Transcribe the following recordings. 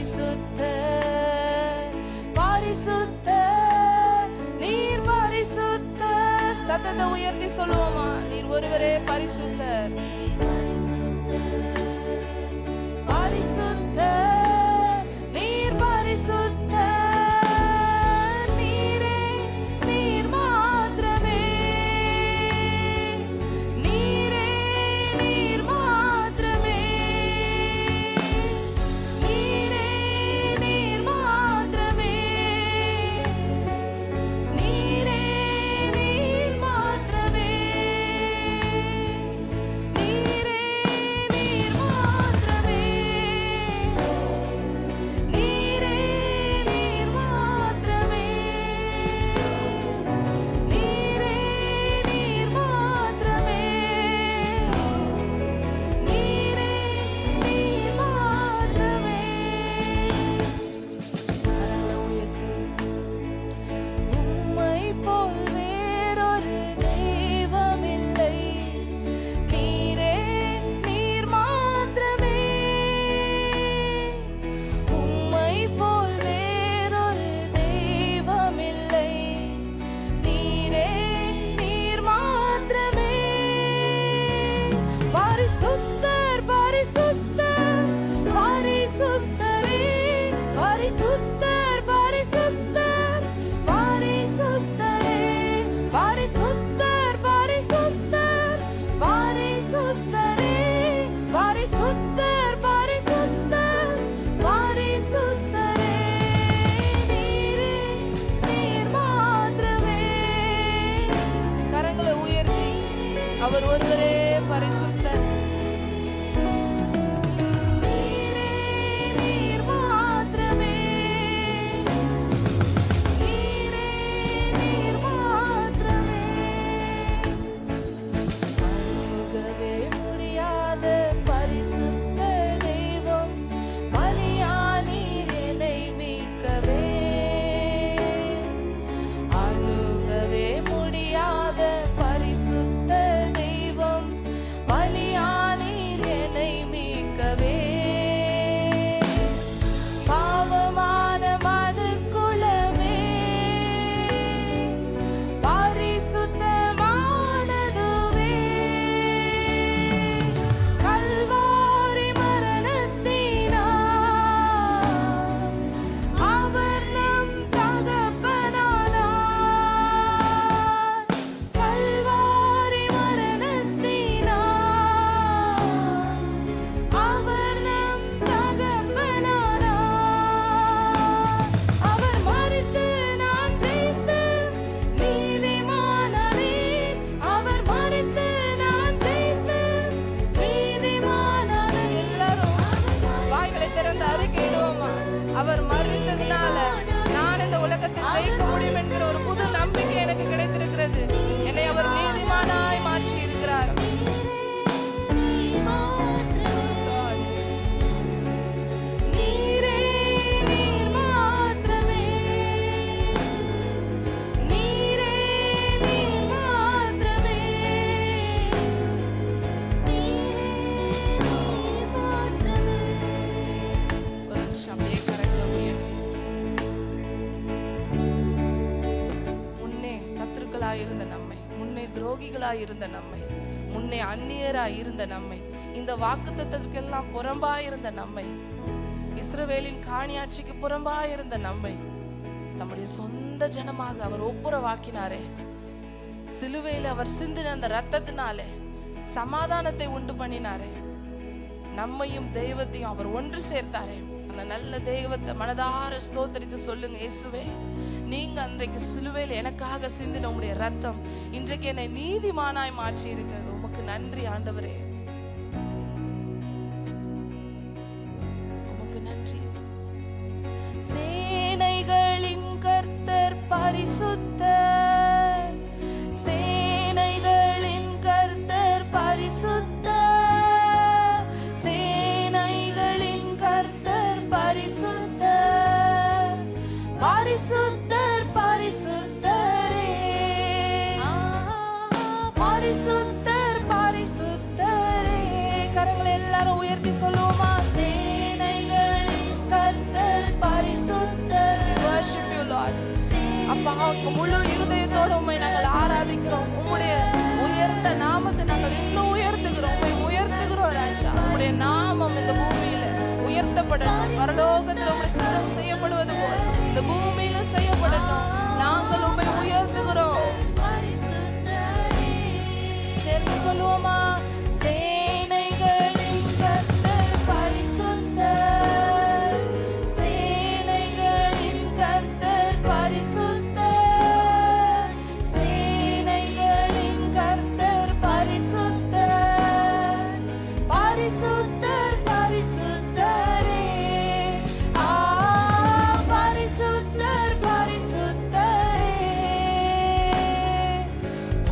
பரிசுத்தர், பரிசுத்தர், நீர் பரிசுத்தர். சத்தத்தை உயர்த்தி சொல்லுவோமா? நீர் ஒருவரே பரிசுத்தர், பரிசுத்தர், நீர் பரிசுத்தர், நீரே நீர் மாத்திரமே, நீரே நீர் மாத்திரமே, நீரே நீர் மாத்திரமே, நீரே நீர் மாத்திரமே, நீரே நீர் மாத்திரமே, நீரே நீர் மாத்திரமே, நீரே நீர் மாத்திரமே, நீரே நீர் மாத்திரமே. கரங்களை உயர்த்தி, உம்மை போல் வேறொரு தெய்வமில்லை, நீரே நீர் மாத்திரமே, உம்மை போல் வேறொரு தெய்வமில்லை, நீரே நீர் மாத்திரமே. பரிசுத்தர், பரிசுத்தர், பரிசுத்தரே, பரிசுத்தர், பரிசுத்தர், பரிசுத்தரே, பரிசுத்தர், பரிசுத்தர், பரிசுத்தரே, பரிசுத்தர், பரிசுத்தர், பரிசுத்தரே, நீரே நீர் மாத்திரமே. கரங்களை உயர்த்தி, அவர் ஒருவரே பரிசுத்தர், நீரே நீர் மாத்திரமே, நீரே நீர் மாத்திரமே. அணுகவே முடியாத பரிசுத்த தெய்வம், பலியானீர் என்னை மீட்கவே. அணுகவே முடியாத பரிசுத்த தெய்வம், பலியானீர் என்னை மீட்கவே. பாவமான மனுக்குலமே, பரிசுத்தமானதுவே, கல்வாரி மரணத்தினால் அவர் நம் தகப்பனானார். கல்வாரி மரணத்தினால் அவர் நம் தகப்பனானார். அவர் மரித்து நான் ஜெயித்து நீதிமானானேன். அவர் மரித்து நான் ஜெயித்து நீதிமானானேன். எல்லாரும் வாய்களை திறந்து அறிக்கையிடுவோமா? அவர் மரித்ததினால நான் இந்த உலகத்தை ஜெயிக்க முடியும் என்கிற ஒரு புது நம்பிக்கை எனக்கு கிடைத்திருக்கிறது. என்னை அவர் நீதிமானாய் மாற்றி இருக்கிறார். நீரே நீர் மாத்திரமே, நீரே நீர் மாத்திரமே, நீரே நீர் மாத்திரமே. ஒரு நிமிஷம் அப்படியே கரங்களை உயர்த்தி, முன்னே சத்துருக்களாய் இருந்த நம்மை, முன்னே துரோகிகளாய் இருந்த நம்மை, முன்னே அந்நியராய் இருந்த நம்மை, இந்த வாக்குத்தத்தத்திற்கெல்லாம் புறம்பாய் இருந்த நம்மை, இஸ்ரவேலின் காணியாட்சிக்கு புறம்பாய் இருந்த நம்மை நம்முடைய சொந்த ஜனமாக அவர் ஒப்புரவாக்கினாரே. சிலுவையில் அவர் சிந்தின அந்த ரத்தத்தினாலே சமாதானத்தை உண்டு பண்ணினாரே. நம்மையும் தெய்வத்தையும் அவர் ஒன்று சேர்த்தாரே. அந்த நல்ல தெய்வத்தை மனதார ஸ்தோத்திரித்து சொல்லுங்க. இயேசுவே, நீங்க அன்றைக்கு சிலுவையில் எனக்காக சிந்தின உம்முடைய ரத்தம் இன்றைக்கு என்னை நீதிமானாய் மாற்றி இருக்கிறது. உமக்கு நன்றி ஆண்டவரே, உமக்கு நன்றி. சேனைகளின் கர்த்தர் பரிசுத்தர், சேனைகளின் கர்த்தர் பரிசுத்தர், சேனைகளின் கர்த்தர் பரிசுத்தர், பரிசுத்தர், பரிசுத்தரே, பரிசுத்தர், பரிசுத்தரே. கரங்களை எல்லாரும் உயர்த்தி சொல்லுவோமா? சேனைகளின் கர்த்தர் God. அப்பா, முழு இருதயத்தோடு உம்மை நாங்கள் ஆராதிக்கிறோம். உம்முடைய உயர்ந்த நாமத்தை நாங்கள் இன்னும் உயர்த்துகிறோம். ராஜா, உம்முடைய நாமம் இந்த பூமியில உயர்த்தப்படட்டும். பரலோகத்தில் உம்முடைய சித்தம் செய்யப்படுவது போல இந்த பூமியில செய்யப்படட்டும். நாங்கள் உம்மை உயர்த்துகிறோம். சேர்ந்து சொல்லுவோமா? சேனைகளின் கர்த்தர் பரிசுத்தர், சேனைகளின் கர்த்தர் பரிசுத்தர், சேனைகளின் கர்த்தர் பரிசுத்தர், பரிசுத்தர் பரிசுத்தரே, பரிசுத்தர் பரிசுத்தரே.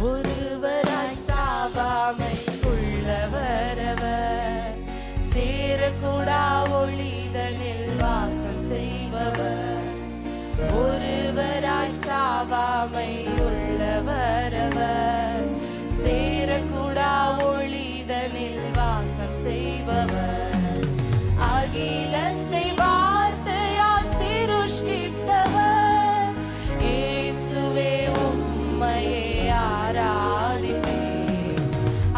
ஒருவராய் சாவாமை உள்ளவரவர், சேரக்கூடா ஒளிதனில் வாசம் செய்பவர். ஒருவராய் சாவாமை உள்ளவரவர், சேரக்கூடா ஒளிதனில் வாசம் செய்பவர். அகிலத்தை வார்த்தையால் சிருஷ்டித்தவர், இயேசுவே உம்மையே ஆராதிப்பேன்.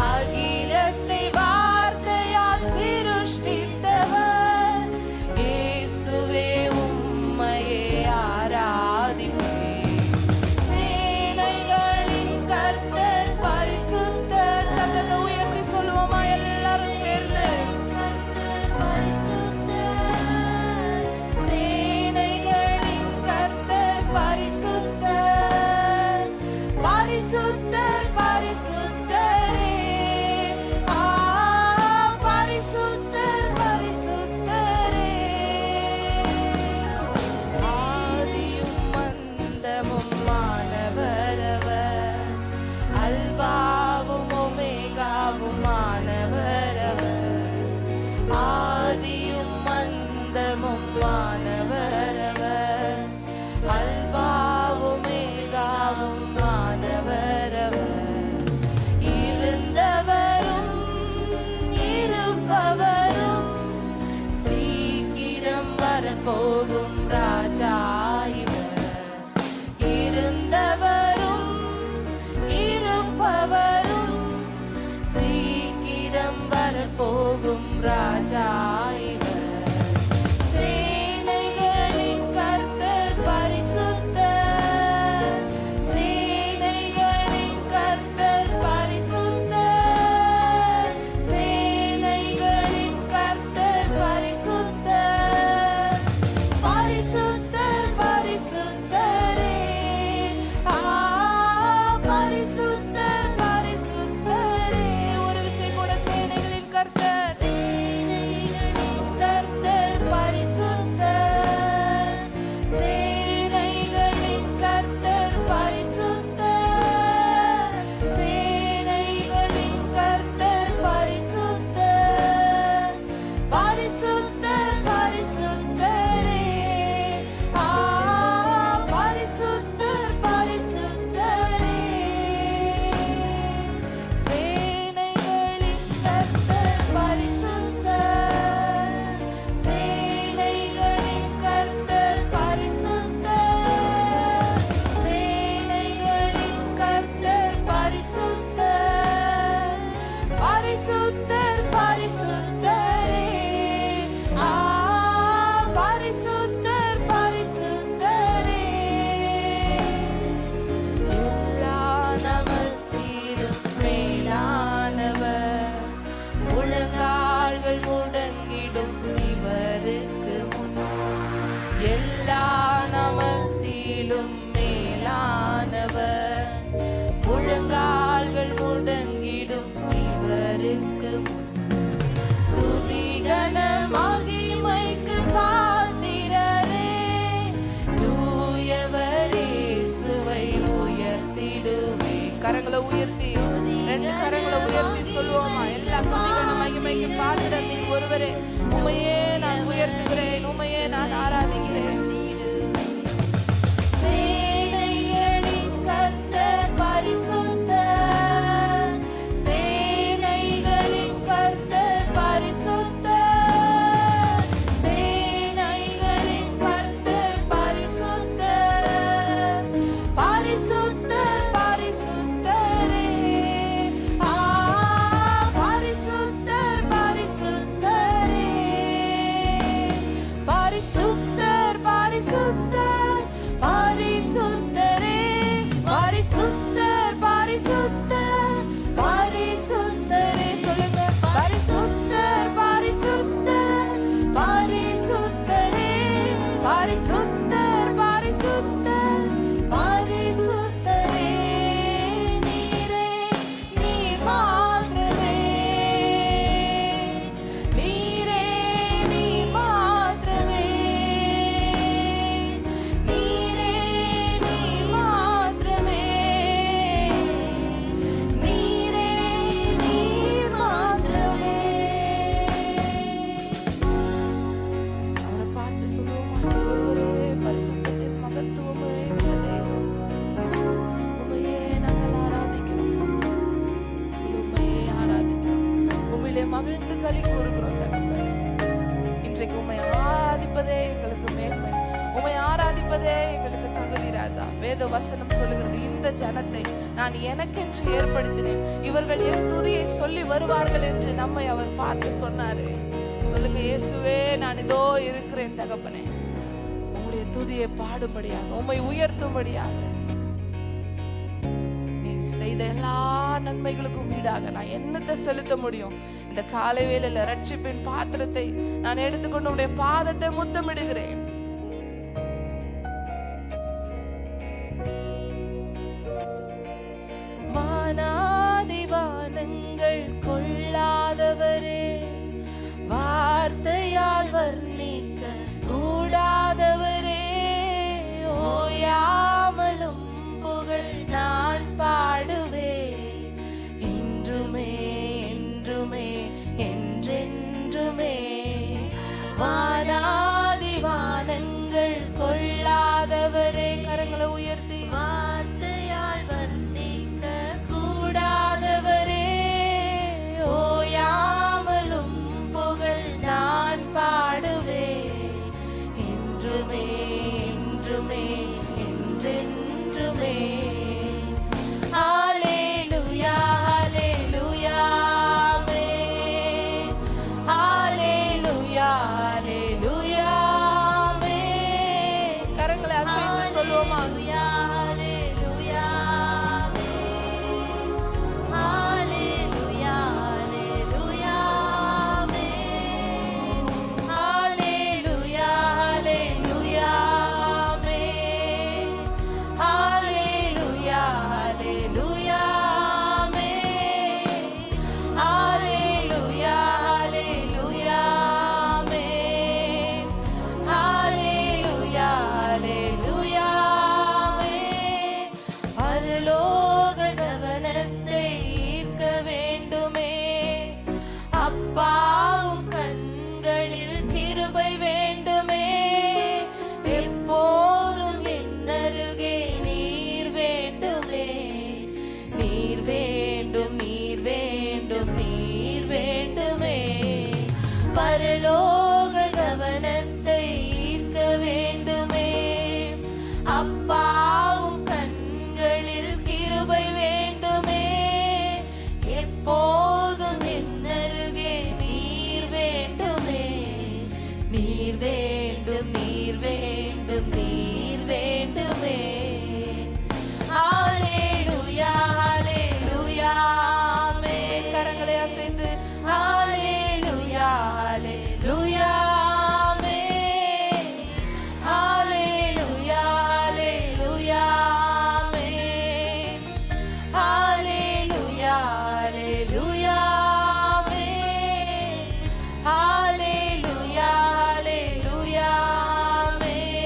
அகிலத்தை வார்த்தையால் சிருஷ்டித்தவர், இயேசுவே உம்மையே ஆராதிப்பேன். சேனைகளின் கர்த்தர் பரிசுத்தர். சத்தத்தை உயர்த்தி சொல்லுவோமா எல்லாரும் சேர்ந்து? சேனைகளின் கர்த்தர் பரிசுத்தர், பரிசுத்தர் பரிசுத்தரே, பரிசுத்தர் பரிசுத்தரே. ஆதியும் அந்தமும் மானவரவர், அல்பாவும் ஒமேகாவும் மானவரவர். ஆதியும் அந்தமும் மானவரவர், அல்பாவும் ஒமேகாவும் மானவரவர். இருந்தவரும் இருப்பவரும், சீக்கிரம் வரப்போகும் ராஜா இவர். இருந்தவரும் இருப்பவரும், சீக்கிரம் வரப்போகும் ராஜா இவர். சேனைகளின் கர்த்தர் பரிசுத்தர், சேனைகளின் கர்த்தர் பரிசுத்தர், சேனைகளின் கர்த்தர் பரிசுத்தர், பரிசுத்தர் பரிசுத்தரே, பரிசுத்தர் பரிசுத்தரே. ஒரு விசை கூட சேனைகளின் கர்த்தர், சேனைகளின் கர்த்தர் பரிசுத்தர், சேனைகளின் கர்த்தர் பரிசுத்தர், சேனைகளின் கர்த்தர் பரிசுத்தர், பரிசுத்தர் பரிசுத்தரே, பரிசுத்தர் பரிசுத்தரே. சேனைகளின் கர்த்தர் பரிசுத்தர், சேனைகளின் கர்த்தர் பரிசுத்தர், சேனைகளின் கர்த்தர் பரிசுத்தர், பரிசுத்தர் பரிசுத்தரே, பரிசுத்தர் பரிசுத்தரே. எல்லா நமத்திலும் மேலானவர், முழங்கால்கள் முடங்கிடும் இவருக்கு முன். எல்லா நமத்திலும் மேலானவர், முழங்கால்கள் முடங்கிடும் இவருக்கு முன். துதிகன மகிமைக்கு பாத்திரரே, தூயவர் இயேசுவை உயர்த்திடுவே. கரங்களை உயர்த்தி, ரெண்டு கரங்களை உயர்த்தி சொல்லுவோமா? எல்லா துதிகன மகிமைக்கு பாத்திரர் நீர் ஒருவரே. உம்மையே நான் உயர்த்துகிறேன், உம்மையே நான் ஆராதிக்கிறேன். சேனைகளின் கர்த்தர் பரிசுத்தர், சேனைகளின் கர்த்தர் பரிசுத்தர், சேனைகளின் கர்த்தர் பரிசுத்தர், பரிசுத்தர் பரிசுத்தர் பரிசுத்தரே, பரிசுத்தர் பரிசுத்தர் பரிசுத்தரே. சொல்லுங்க, பரிசுத்தர் பரிசுத்தர் பரிசுத்தரே, பரிசுத்தர் பரிசுத்தர் பரிசுத்தரே. நீரே நீர் மாத்திரமே, நீரே நீர் மாத்திரமே, நீரே நீர் மாத்திரமே, நீரே நீர் மாத்திரமே. அவரை பார்த்து சொல்லுவோமா, நீர் ஒருவரே பரிசுத்தத்தின் மகத்துவம் நிறைந்த தேவன். உம்மையே நாங்கள் ஆராதிக்கிறோம், உம்மையே ஆராதிக்கிறோம், உம்மிலே மகிழ்ந்து களி கூறுகிறோம் தகப்பனே. இன்றைக்கு உம்மை ஆராதிப்பதே எங்களுக்கு மேன்மை, உம்மை ஆராதிப்பதே எங்களுக்கு தகுதி ராஜா. வேத வசனம் சொல்லுகிறது, இந்த ஜனத்தை நான் எனக்கென்று ஏற்படுத்தினேன், இவர்கள் என் துதியை சொல்லி வருவார்கள் என்று நம்மை அவர் பார்த்து சொன்னாரு. சொல்லுங்க, இயேசுவே நான் இதோ இருக்கிறேன் தகப்பனே, உம்முடைய துதியை பாடும்படியாக, உம்மை உயர்த்தும்படியாக. நீ செய்த எல்லா நன்மைகளுக்கும் ஈடாக நான் என்னத்தை செலுத்த முடியும்? இந்த காலை வேளையில ரட்சிப்பின் பாத்திரத்தை நான் எடுத்துக்கொண்டு உம்முடைய பாதத்தை முத்தமிடுகிறேன். வானாதிவானங்கள் கொள்ளாதவரே, வார்த்தையால் வர்ணிக்க கூடாதவரே, ஓயாமலும் புகழ் நான் பாடுவேன், இன்றுமே என்றுமே என்றென்றுமே. வானாதிவானங்கள் கொள்ளாதவரே, கரங்களை உயர்த்தி, வார்த்தையால் வர்ணிக்க கூடாதவரே, ஓயாமலும் புகழ் நான் பாடுவேன், என்றுமே என்றுமே என்றென்றுமே. ஹல்லேலூயா ஹல்லேலூயா ஆமென், ஹல்லேலூயா ஹல்லேலூயா ஆமென். கரங்களை அசைத்து சொல்லுவோமா, ஹல்லேலூயா ஹல்லேலூயா ஹல்லேலூயா ஆமென், ஹல்லேலூயா ஹல்லேலூயா ஆமென், ஹல்லேலூயா ஹல்லேலூயா ஆமென், ஹல்லேலூயா ஹல்லேலூயா ஆமென், ஹல்லேலூயா ஹல்லேலூயா ஆமென். பரலோக கவனத்தை ஈர்க்க வேண்டுமே, அப்பாவும் கண்களில் கிருபை வேண்டுமே, எப்போதும் என் அருகே நீர் வேண்டுமே, நீர் வேண்டும் நீர் வேண்டும் நீர் வேண்டுமே. பரலோக கவனத்தை ஈர்க்க வேண்டுமே, அப்பாவும் கண்களில் கிருபை வேண்டுமே, எப்போதும் என் அருகே நீர் வேண்டுமே, நீர் வேண்டும் நீர் வேண்டும் நீர் வேண்டுமே. ஹல்லேலூயா ஹல்லேலூயா ஆமென். கரங்களை அசைத்து ஹல்லேலூயா ஹல்லேலூயா ஆமென், ஹல்லேலூயா ஹல்லேலூயா ஆமென், ஹல்லேலூயா ஹல்லேலூயா ஆமென், ஹல்லேலூயா ஹல்லேலூயா ஆமென்,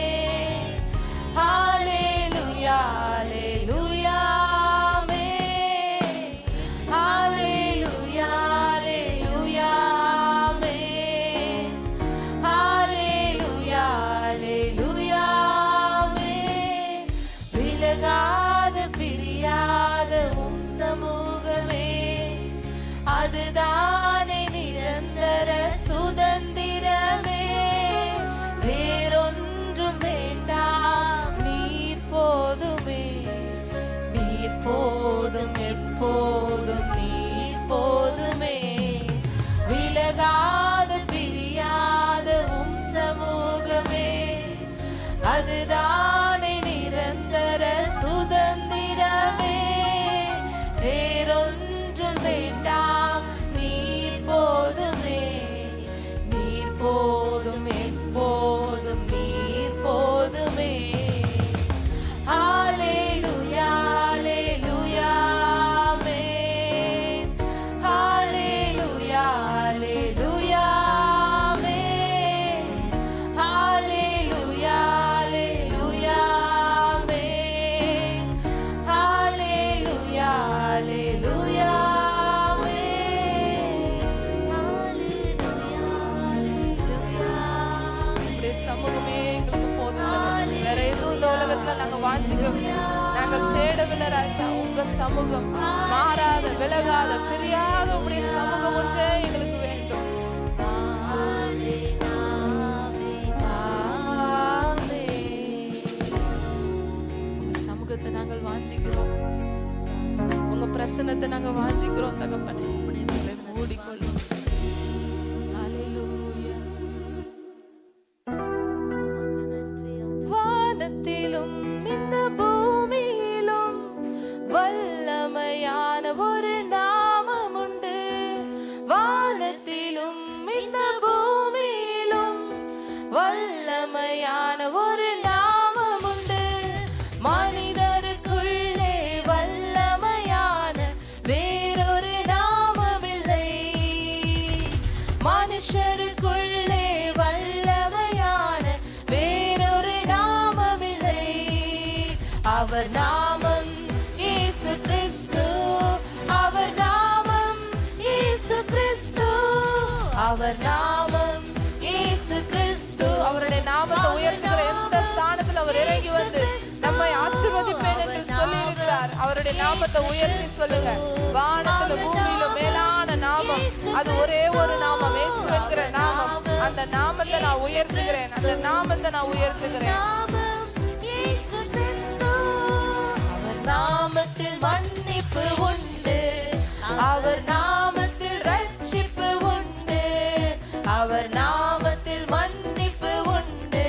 அதுதானே நிரந்தர சுதந்திரமே. வேறொன்றும் வேண்டாம், நீர் போதுமே, நீர் போதும், எப்போதும் நீர் போதுமே. ஹல்லேலூயா, ஹல்லேலூயா, ஆமென். ஹல்லேலூயா, ஹல்லேலூயா, ஆமென். ஹல்லேலூயா, ஹல்லேலூயா, ஆமென். ஹல்லேலூயா, ஹல்லேலூயா, ஆமென். ஹல்லேலூயா, ஹல்லேலூயா. உம்முடைய சமூகமே எங்களுக்கு போதும். வேற எதுவும் இந்த உலகத்துல நாங்க வாஞ்சிக்கவில்லை, நாங்கள் தேடவில்லை ராஜா. உங்க சமூகம் மாறாத, விலகாத, பிரியாத உங்களுடைய சமூகம் ஒன்றே எங்களுக்கு வேண்டும். உங்க சமூகத்தை நாங்கள் வாஞ்சிக்கிறோம், உங்க பிரசன்னத்தை நாங்க வாஞ்சிக்கிறோம் தகப்பனே. உங்களை மூடிக்கொள்ளும். வானத்திலும் இந்த பூமியிலும் வல்லமையான ஒரு நாமம் உண்டு. வானத்திலும் இந்த பூமியிலும் வல்லமையான ஒரு நாமம் உண்டு. மனிதருக்குள்ளே வல்லமையான வேறொரு நாமமில்லை. மனுஷருக்குள்ளே வல்லமையான வேறொரு நாமமில்லை. அவர் நாமம் இயேசு கிறிஸ்து, அவர் நாமம் இயேசு கிறிஸ்து, அவர் நாமம் இயேசு கிறிஸ்து. அவருடைய நாமத்தை உயர்த்துகிற எந்த ஸ்தானத்தில் அவர் இறங்கி வந்து நம்மை ஆசீர்வதிப்பேன் என்று சொல்லியிருக்கிறார். அவருடைய நாமத்தை உயர்த்தி சொல்லுங்க. வானத்துல பூமியில மேலான நாமம் அது ஒரே ஒரு நாமம், இயேசு என்கிற நாமம். அந்த நாமத்தை நான் உயர்த்துகிறேன், அந்த நாமத்தை நான் உயர்த்துகிறேன். அவர் நாமத்தில் மன்னிப்பு உண்டு, அவர் நாமத்தில் ரட்சிப்பு உண்டு, அவர் நாமத்தில் மன்னிப்பு உண்டு,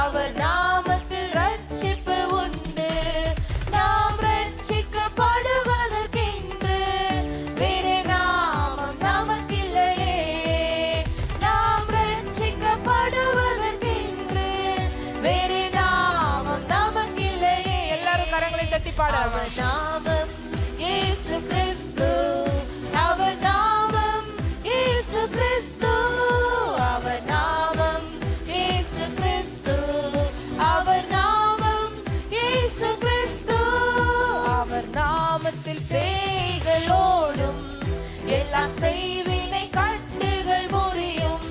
அவர் நாமத்தில் ரட்சிப்பு உண்டு. நாம் ரட்சிக்கப்படுவதற்கென்று வேறு நாமம் நமக்கில்லையே. நாம் ரட்சிக்கப்படுவதற்கென்று வேறு நாமம் நமக்கில்லையே. எல்லாரும் கரங்களை தட்டி பாடலாம். அவர் நாமம் இயேசு கிறிஸ்து, அவர் நாமம் இயேசு கிறிஸ்து, அவர் நாமம் இயேசு கிறிஸ்து, அவர் நாமம் இயேசு கிறிஸ்து. அவர் நாமத்தில் பேய்கள் ஓடும், எல்லா செய்வினை கட்டுகள் முறியும்.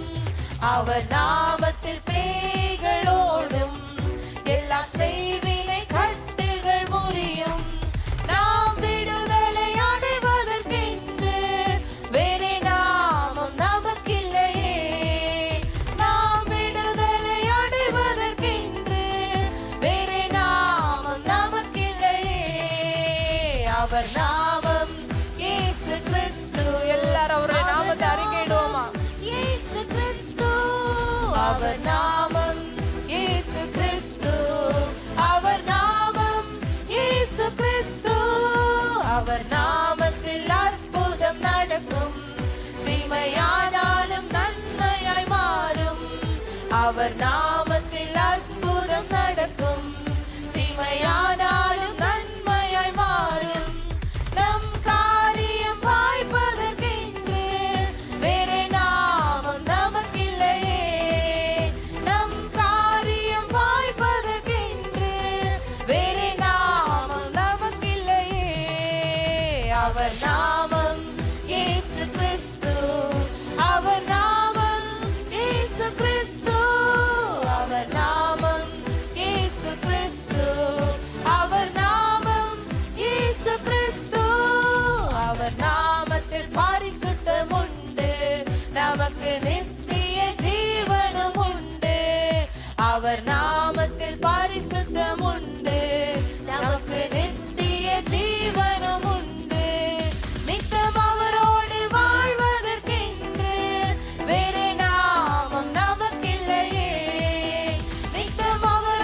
அவர் நாமத்தில் பேய்கள் ஓடும், எல்லா செய்வினை கட்டுகள் முறியும். நாம் விடுதலை அடைவதற்கென்று வேறு நாமம் நமக்கில்லையே. நாம் விடுதலை அடைவதற்கென்று வேறு நாமம் நமக்கில்லையே. அவர் நாமம் இயேசு கிறிஸ்து. எல்லாரும் அவருடைய நாமத்தை அறிக்கையிடுவோமா? இயேசு கிறிஸ்து, அவர் நாமம் இயேசு கிறிஸ்து, அவர் நாமம் இயேசு கிறிஸ்து. அவர் நாமத்தில் அற்புதம் நடக்கும், தீமையானாலும் நன்மையாய் மாறும். அவர் நாமத்தில் அற்புதம் நடக்கும், தீமையானாலும் நன்மையாய் மாறும். நம் காரியம் வாய்ப்பதற்கென்று வேறு நாமம் நமக்கில்லையே. நம் காரியம் வாய்ப்பதற்கென்று வேறு நாமம் நமக்கில்லையே. அவர் நாமம் இயேசு கிறிஸ்து, அவர் நாமம் இயேசு கிறிஸ்து, அவர் நாமம் இயேசு கிறிஸ்து, அவர் நாமம் இயேசு கிறிஸ்து. அவர் நாமத்தில் பரிசுத்தம் உண்டு, நமக்கு நித்திய ஜீவனும் உண்டு. அவர் நாமத்தில் பரிசுத்தம் உண்டு, நமக்கு நித்திய ஜீவனும் உண்டு. நித்தம் அவரோடு வாழ்வதற்கென்று வேறு நாமம் நமக்கில்லையே. நித்தம் அவர்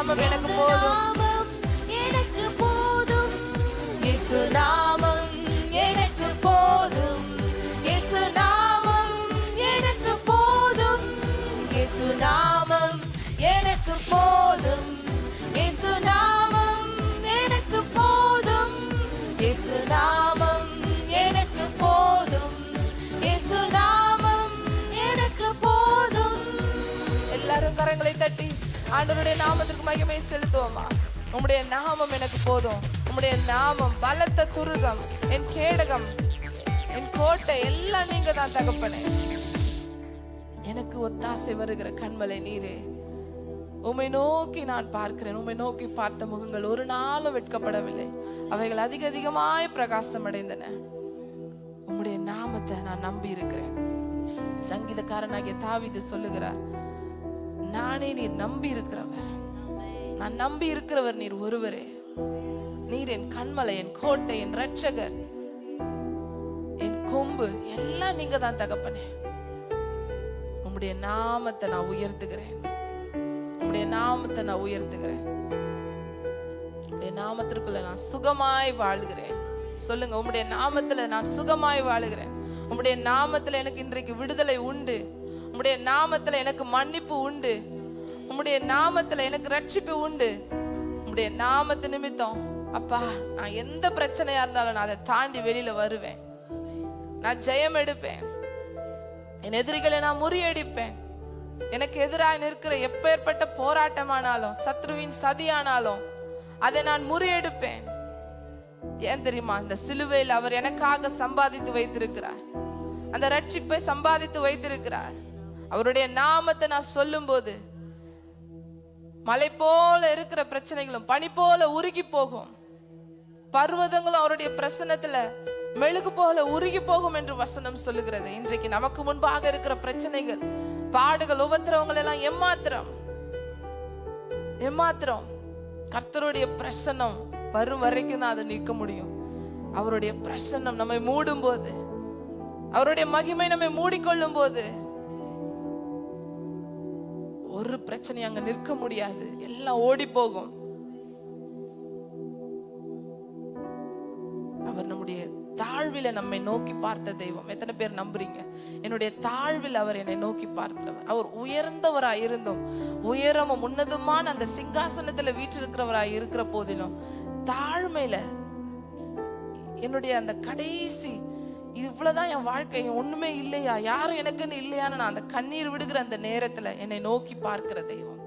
நாமம் எனக்கு போதும், எனக்கு போதும், இயேசு நாமம் எனக்கு போதும், இயேசு நாமம் எனக்கு போதும், இயேசு நாமம் எனக்கு போதும், இயேசு நாமம் எனக்கு போதும், இயேசு நாமம் எனக்கு போதும், இயேசு நாமம் எனக்கு போதும். எல்லாரும் கரங்களை தட்டி ஆண்டவருடைய நாமத்துக்கு மகிமை செலுத்துவோமா? உம்முடைய நாமம் எனக்கு போதும். உம்முடைய நாமம் பலத்த துருகம், என் கேடகம், என் கோட்டை, எல்லாம் நீங்க தான் தகப்பனே. எனக்கு ஒத்தாசை வருகிற கண்மலை நீரே. உம்மை நோக்கி நான் பார்க்கிறேன். உம்மை நோக்கி பார்த்த முகங்கள் ஒரு நாளும் வெட்கப்படவில்லை. அவைகள் அதிக அதிகமாய் பிரகாசம் அடைந்தன. உம்முடைய நாமத்தை நான் நம்பி இருக்கிறேன். சங்கீதக்காரனாகிய தாவீது சொல்லுகிறார், நானே நீர் நம்பி இருக்கிறவர், நான் நம்பி இருக்கிறவர் நீர் ஒருவரே. நீர் என் கண்மலை, என் கோட்டை, என் இரட்சகர், என் கொம்பு, எல்லாம் நீங்க தான் தகப்பனே. உம்முடைய நாமத்தை நான் உயர்த்துகிறேன். உம்முடைய நாமத்தை நான் உயர்த்துகிறேன். உம்முடைய நாமத்திற்குள்ள நான் சுகமாய் வாழுகிறேன். சொல்லுங்க, உம்முடைய நாமத்துல நான் சுகமாய் வாழுகிறேன். உம்முடைய நாமத்துல எனக்கு இன்றைக்கு விடுதலை உண்டு. உம்முடைய நாமத்துல எனக்கு மன்னிப்பு உண்டு. உம்முடைய நாமத்துல எனக்கு ரட்சிப்பு உண்டு. உம்முடைய நாமத்து நிமித்தம் அப்பா, நான் எந்த பிரச்சனையா இருந்தாலும் நான் அதை தாண்டி வெளியில வருவேன். நான் ஜெயம் எடுப்பேன். என் எதிரிகளை நான் முறியடிப்பேன். எனக்கு எதிராக நிற்கிற எப்பேற்பட்ட போராட்டமானாலும், சத்ருவின் சதியானாலும் அதை நான் முறியெடுப்பேன். ஏன் தெரியுமா? அந்த சிலுவையில் அவர் எனக்காக சம்பாதித்து வைத்திருக்கிறார். அந்த ரட்சிப்பை சம்பாதித்து வைத்திருக்கிறார். அவருடைய நாமத்தை நான் சொல்லும் போது மலை போல இருக்கிற பிரச்சனைகளும் பனி போல உருகி போகும். பர்வதங்களும் அவருடைய பிரசன்னத்துல மெழுகு போல உருகி போகும் என்று வசனம் சொல்லுகிறது. இன்றைக்கு நமக்கு முன்பாக இருக்கிற பிரச்சனைகள், பாடுகள், உபத்திரவங்கள் எல்லாம் எம்மாத்திரம் எம்மாத்திரம். கர்த்தருடைய பிரசன்னம் வரும் வரைக்கும் தான் அதை நீக்க முடியும். அவருடைய பிரசன்னம் நம்மை மூடும் போது, அவருடைய மகிமை நம்மை மூடிக்கொள்ளும் போது ஒரு பிரச்சனை அங்க நிற்க முடியாது. எல்லாம் ஓடி போகும். அவர் நம்முடைய தாழ்வில நம்மை நோக்கி பார்த்த தெய்வம். எத்தனை பேர் நம்புறீங்க? என்னுடைய தாழ்வில் அவர் என்னை நோக்கி பார்த்தவர். அவர் உயர்ந்தவராய் இருந்தும், உயரமும் உன்னதமான அந்த சிங்காசனத்துல வீற்றிருக்கிறவராய் இருக்கிற போதிலும், தாழ்மையில என்னுடைய அந்த கடைசி இவ்வளவுதான் என் வாழ்க்கை, ஒண்ணுமே இல்லையா, யாரும் எனக்குன்னு இல்லையான்னு நான் அந்த கண்ணீர் விடுகிற அந்த நேரத்துல என்னை நோக்கி பார்க்கிற தெய்வம்,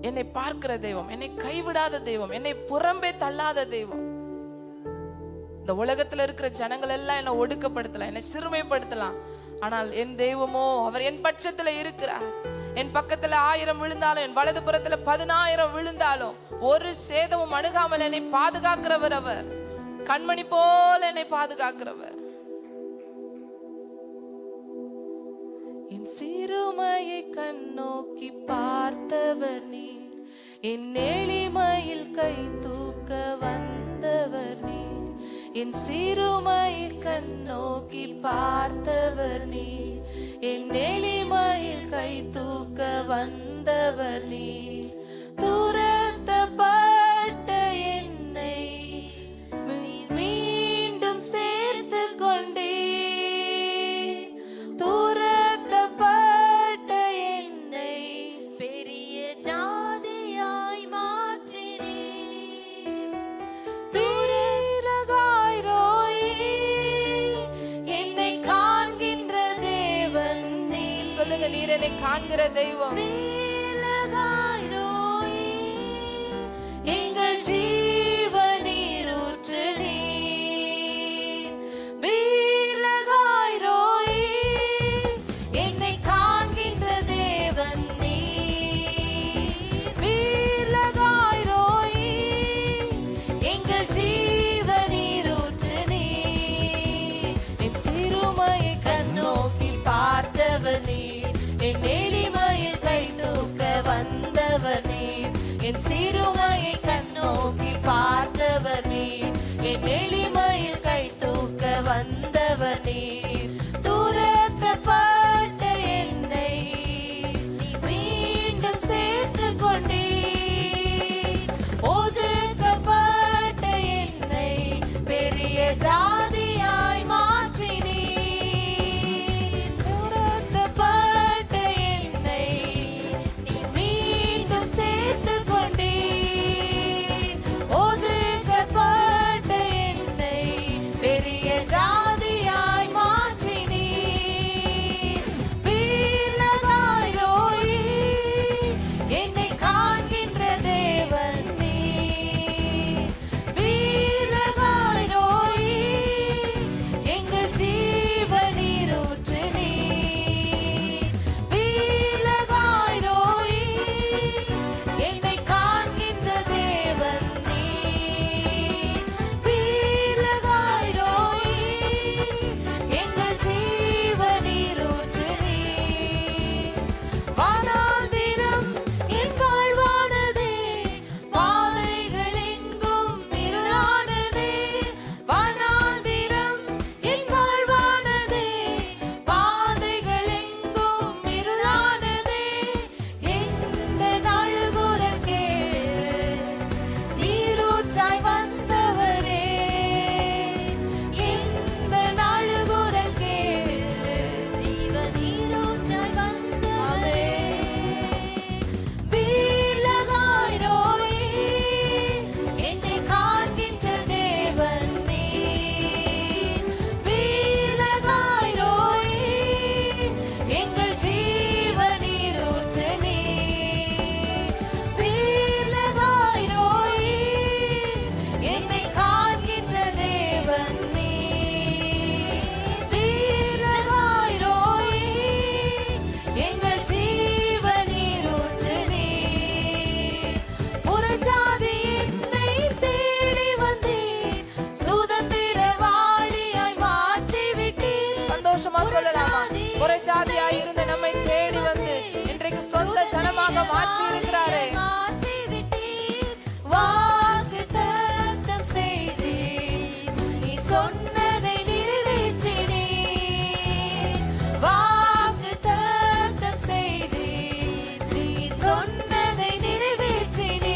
என்னை பார்க்கிற தெய்வம், என்னை கைவிடாத தெய்வம், என்னை புறம்பே தள்ளாத தெய்வம். இந்த உலகத்துல இருக்கிற ஜனங்கள் எல்லாம் என்னை ஒடுக்கப்படுத்தலாம், என்னை சிறுமைப்படுத்தலாம். ஆனால் என் தெய்வமோ அவர் என் பட்சத்துல இருக்கிறார். என் பக்கத்துல 1000 விழுந்தாலும், என் வலது புறத்துல 10,000 விழுந்தாலும் ஒரு சேதமும் அணுகாமல் என்னை பாதுகாக்கிறவர். அவர் கண்மணி போல என்னை பாதுகாக்கிறவர். என் சிறுமையை கண்ணோக்கி பார்த்தவர் நீர், என் எளிமையில் கை தூக்க வந்தவர் நீர். என் சிறுமையை கண்ணோக்கி பார்த்தவர் நீர், என் எளிமையில் கை தூக்க வந்தவர் நீர். துரத்தப்பட்ட என்னை மீண்டும் சேர்த்து கொண்டே, துரத்தப்பட்ட என்னை பெரிய ஜாதியாய் மாற்றினே. என்னை காண்கின்ற தேவன் நீ. சொல்லுங்க, நீர் என்னை காண்கிற தெய்வம். எங்கள் ஜீவ நீரூற்று நீர். வீரகாய்ரோய் என்னை காண்கின்ற தேவன் நீர். வீரகாய்ரோய் எங்கள் ஜீவ நீரூற்று நீர். என் சிறுமையை கண்ணோக்கி பார்த்தவர் நீர், என் எளிமையில் கை தூக்க வந்தவர் நீர். என் சிறுமையை கண்ணோக்கி பார்த்தவர் நீர், என் எளிமையில் கை தூக்க வந்தவர் நீர். துரத்தப்பட்ட என்னை நீ மீண்டும் சேர்த்து கொண்டீர். மாற்றி இருக்கிறாரே. மாற்றி விட்டீர், வாக்குத்தத்தம் செய்தீர், நீ சொன்னதை நிறைவேற்றினீர். வாக்குத்தத்தம் செய்தீர், நீ சொன்னதை நிறைவேற்றினீர்.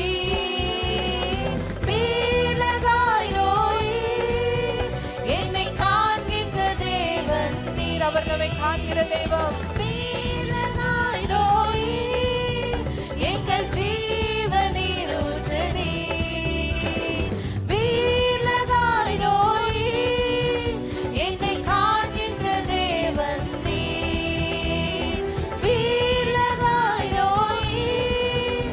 பீலகாய் ரோயீர், என்னை காண்கின்ற தேவன் நீர். அவர் நம்மை காண்கிற தெய்வம். பீலகாய் ரோயீர், எங்கள் ஜீவநீர் ஊற்று நீர். பீலகாய் ரோயீர், என்னை காண்கின்ற தேவன் நீர். பீலகாய் ரோயீர்,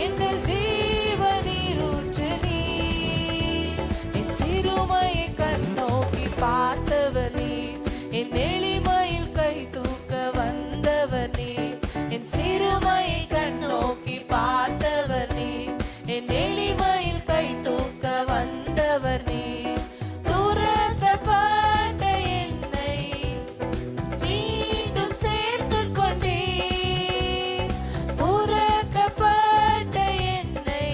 எங்கள் ஜீவநீர் ஊற்று நீர். என் சிறுமையை கண்ணோக்கி பார்த்தவர் நீர், என் எளிமையில் கை தூக்க வந்தவர் நீர். என் சிறுமையை கண்ணோக்கி பார்த்தவர் நீர், என் எளிமையில் கை தூக்க வந்தவர் நீர். துரத்தப்பட்ட என்னை மீண்டும் சேர்த்துக் கொண்டீர். புறக்கப்பட்ட என்னை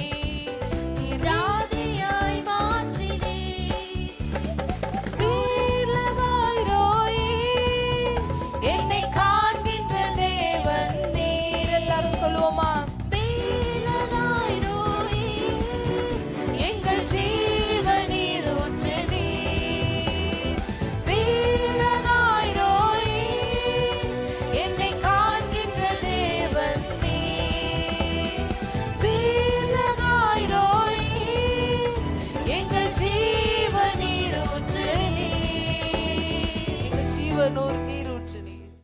ஜாதியாய் மாற்றினீர். பீலகாய் ரோயீர், என்னை காண்கின்ற தேவன் நீர். எல்லாரும் சொல்லுவோமா? பீலகாய் ரோயீர், எங்கள் ஜீவநீர் ஊற்று நீர். பீலகாய் ரோயீர், என்னை காண்கின்ற தேவன் நீர். பீலகாய் ரோயீர், எங்கள் ஜீவநீர் ஊற்று நீர். எங்கள் ஜீவனூர் நீர்.